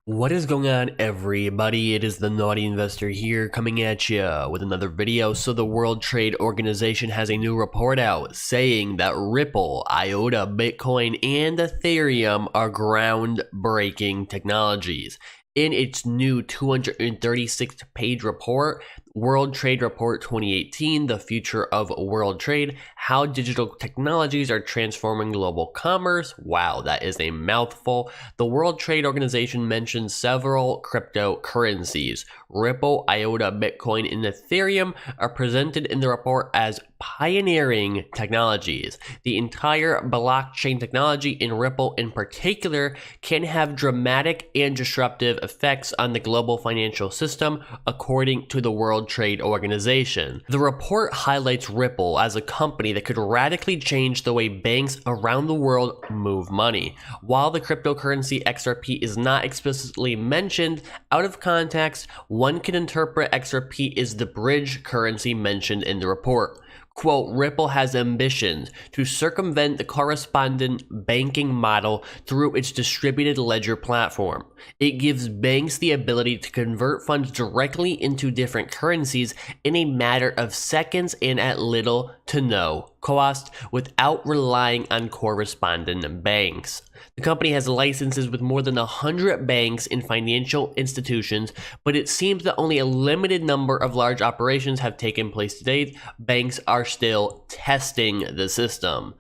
What is going on, everybody? It is the Naughty Investor here, coming at you with another video. So the World Trade Organization has a new report out saying that Ripple, IOTA, Bitcoin, and Ethereum are groundbreaking technologies. In its new 236-page report, World Trade Report 2018, The Future of World Trade, How Digital Technologies Are Transforming Global Commerce. Wow, that is a mouthful. The World Trade Organization mentions several cryptocurrencies. Ripple, IOTA, Bitcoin, and Ethereum are presented in the report as pioneering technologies. The entire blockchain technology in Ripple in particular can have dramatic and disruptive effects on the global financial system, according to the World Trade Organization. The report highlights Ripple as a company that could radically change the way banks around the world move money. While the cryptocurrency XRP is not explicitly mentioned, out of context, one can interpret XRP as the bridge currency mentioned in the report. Quote, Ripple has ambitions to circumvent the correspondent banking model through its distributed ledger platform. It gives banks the ability to convert funds directly into different currencies in a matter of seconds and at little to no cost without relying on correspondent banks. The company has licenses with more than 100 banks and financial institutions, but it seems that only a limited number of large operations have taken place to date. Banks are still testing the system.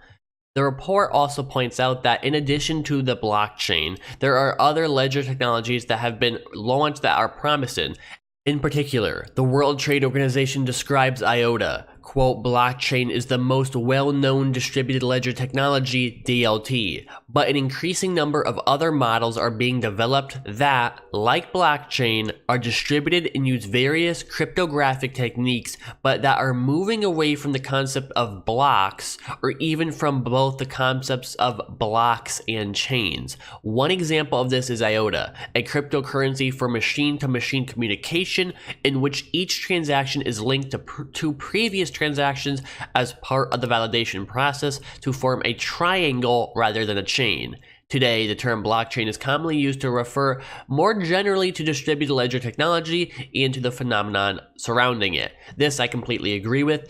The report also points out that in addition to the blockchain, there are other ledger technologies that have been launched that are promising. In particular, the World Trade Organization describes IOTA. Quote, blockchain is the most well-known distributed ledger technology, DLT, but an increasing number of other models are being developed that, like blockchain, are distributed and use various cryptographic techniques, but that are moving away from the concept of blocks, or even from both the concepts of blocks and chains. One example of this is IOTA, a cryptocurrency for machine-to-machine communication in which each transaction is linked to previous transactions as part of the validation process to form a triangle rather than a chain. Today, the term blockchain is commonly used to refer more generally to distributed ledger technology and to the phenomenon surrounding it. This I completely agree with.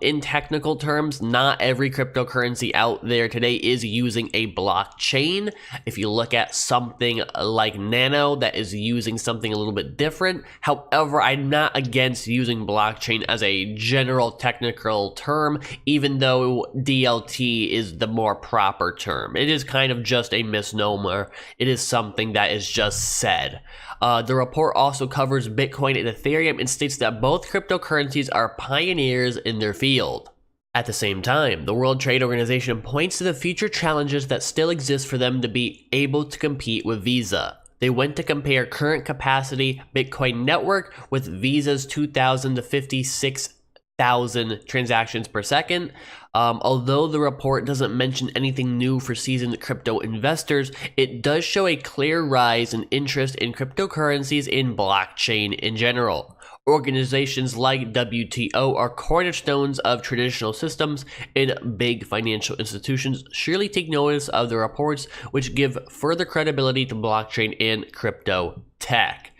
In technical terms, not every cryptocurrency out there today is using a blockchain. If you look at something like Nano, that is using something a little bit different. However, I'm not against using blockchain as a general technical term, even though DLT is the more proper term. It is kind of just a misnomer. It is something that is just said. The report also covers Bitcoin and Ethereum and states that both cryptocurrencies are pioneers in their field. At the same time, the World Trade Organization points to the future challenges that still exist for them to be able to compete with Visa. They went to compare current capacity Bitcoin network with Visa's 2,000 to 56,000 transactions per second. Although the report doesn't mention anything new for seasoned crypto investors, it does show a clear rise in interest in cryptocurrencies and blockchain in general. Organizations like WTO are cornerstones of traditional systems, and big financial institutions surely take notice of the reports, which give further credibility to blockchain and crypto tech.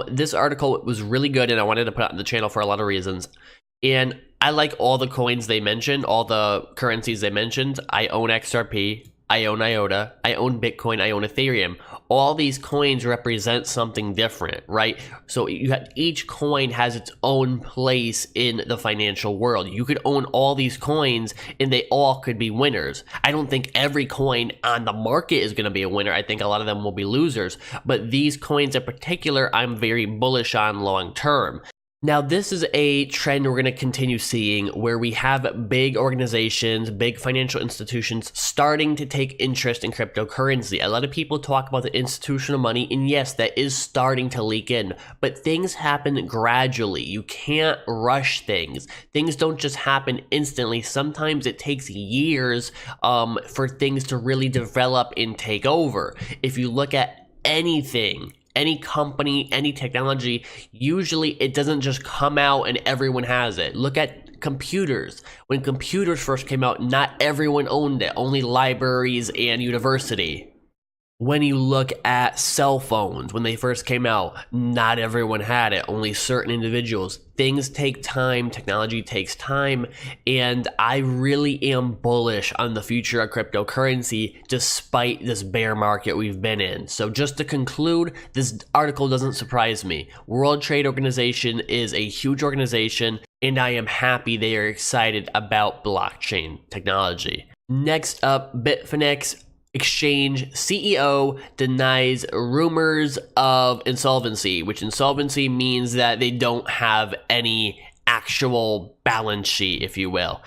This article was really good, and I wanted to put it on the channel for a lot of reasons. And I like all the coins they mentioned, all the currencies they mentioned. I own XRP, I own IOTA, I own Bitcoin, I own Ethereum. All these coins represent something different, right? So each coin has its own place in the financial world. You could own all these coins and they all could be winners. I don't think every coin on the market is going to be a winner. I think a lot of them will be losers. But these coins in particular, I'm very bullish on long term. Now, this is a trend we're going to continue seeing where we have big organizations, big financial institutions starting to take interest in cryptocurrency. A lot of people talk about the institutional money, and yes, that is starting to leak in, but things happen gradually. You can't rush things. Things don't just happen instantly. Sometimes it takes years for things to really develop and take over. If you look at anything, any company, any technology, usually it doesn't just come out and everyone has it. Look at computers. When computers first came out, not everyone owned it, only libraries and university. When you look at cell phones, when they first came out, not everyone had it, only certain individuals. Things take time, technology takes time, and I really am bullish on the future of cryptocurrency despite this bear market we've been in. So just to conclude, this article doesn't surprise me. World Trade Organization is a huge organization, and I am happy they are excited about blockchain technology. Next up, Bitfinex exchange CEO denies rumors of insolvency, which insolvency means that they don't have any actual balance sheet, if you will.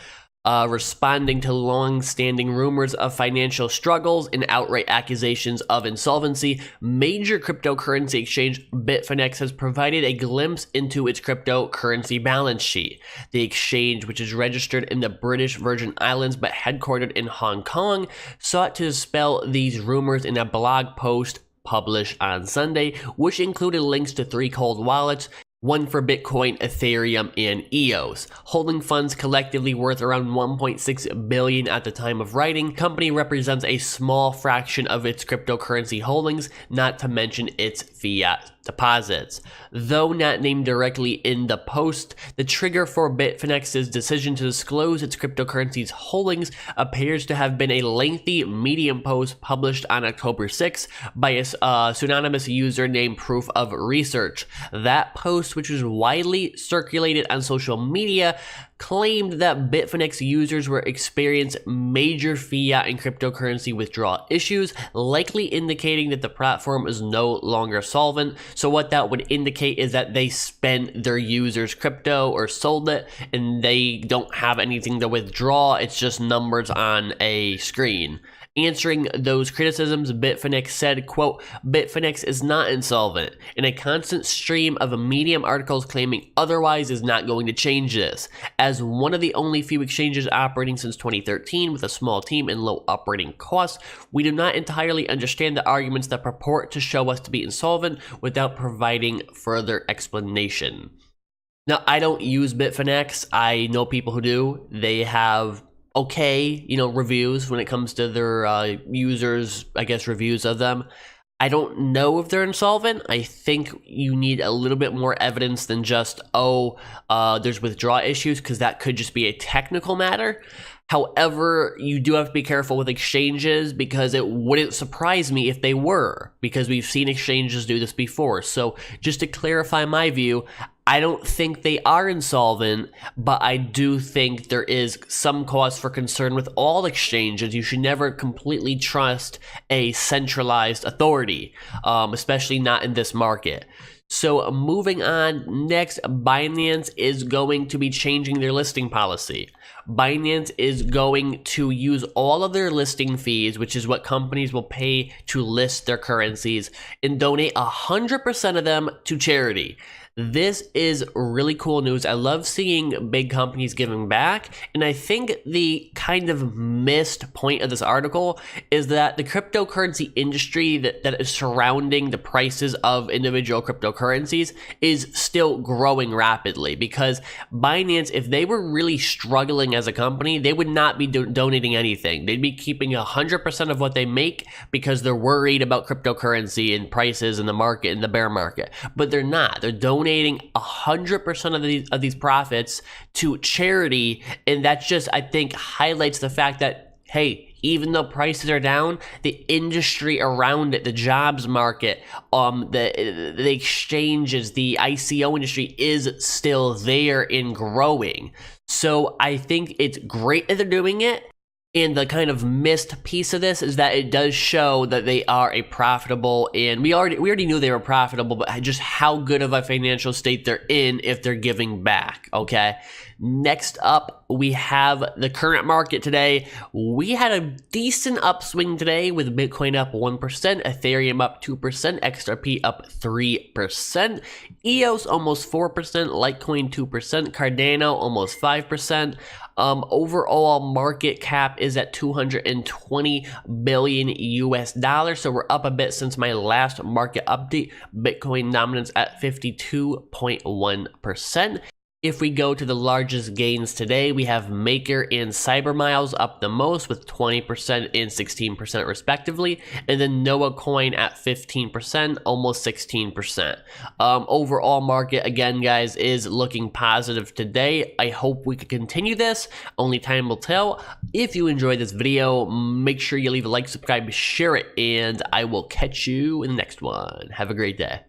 Responding to long-standing rumors of financial struggles and outright accusations of insolvency, major cryptocurrency exchange Bitfinex has provided a glimpse into its cryptocurrency balance sheet. The exchange, which is registered in the British Virgin Islands but headquartered in Hong Kong, sought to dispel these rumors in a blog post published on Sunday, which included links to 3 cold wallets, one for Bitcoin, Ethereum, and EOS. Holding funds collectively worth around $1.6 billion at the time of writing, company represents a small fraction of its cryptocurrency holdings, not to mention its fiat deposits. Though not named directly in the post, the trigger for Bitfinex's decision to disclose its cryptocurrency's holdings appears to have been a lengthy Medium post published on October 6 by a pseudonymous user named Proof of Research. That post, which was widely circulated on social media, claimed that Bitfinex users were experiencing major fiat and cryptocurrency withdrawal issues, likely indicating that the platform is no longer solvent. So what that would indicate is that they spent their users' crypto or sold it, and they don't have anything to withdraw. It's just numbers on a screen. Answering those criticisms, Bitfinex said, quote, "Bitfinex is not insolvent, and a constant stream of Medium articles claiming otherwise is not going to change this. As one of the only few exchanges operating since 2013 with a small team and low operating costs, we do not entirely understand the arguments that purport to show us to be insolvent without providing further explanation." Now, I don't use Bitfinex. I know people who do. They have okay, reviews when it comes to their users, I guess, reviews of them. I don't know if they're insolvent. I think you need a little bit more evidence than just, there's withdrawal issues, because that could just be a technical matter. However, you do have to be careful with exchanges, because it wouldn't surprise me if they were, because we've seen exchanges do this before. So just to clarify my view, I don't think they are insolvent, but I do think there is some cause for concern with all exchanges. You should never completely trust a centralized authority, especially not in this market. So moving on, next, Binance is going to be changing their listing policy. Binance is going to use all of their listing fees, which is what companies will pay to list their currencies, and donate 100% of them to charity. This is really cool news. I love seeing big companies giving back, and I think the kind of missed point of this article is that the cryptocurrency industry that is surrounding the prices of individual cryptocurrencies is still growing rapidly, because Binance, if they were really struggling as a company, they would not be donating anything. They'd be keeping 100% of what they make because they're worried about cryptocurrency and prices in the market, in the bear market. But they're not. They're donating 100% of these profits to charity, and that just, I think, highlights the fact that, hey, even though prices are down, the industry around it, the jobs market, the exchanges, the ICO industry is still there and growing. So I think it's great that they're doing it. And the kind of missed piece of this is that it does show that they are a profitable, and we already knew they were profitable, but just how good of a financial state they're in if they're giving back, okay? Next up, we have the current market today. We had a decent upswing today with Bitcoin up 1%, Ethereum up 2%, XRP up 3%, EOS almost 4%, Litecoin 2%, Cardano almost 5%. Overall market cap is at $220 billion US dollars, so we're up a bit since my last market update. Bitcoin dominance at 52.1%. If we go to the largest gains today, we have Maker and Cybermiles up the most with 20% and 16% respectively, and then Noah Coin at 15%, almost 16%. Overall market, again guys, is looking positive today. I hope we can continue this. Only time will tell. If you enjoyed this video, make sure you leave a like, subscribe, share it, and I will catch you in the next one. Have a great day.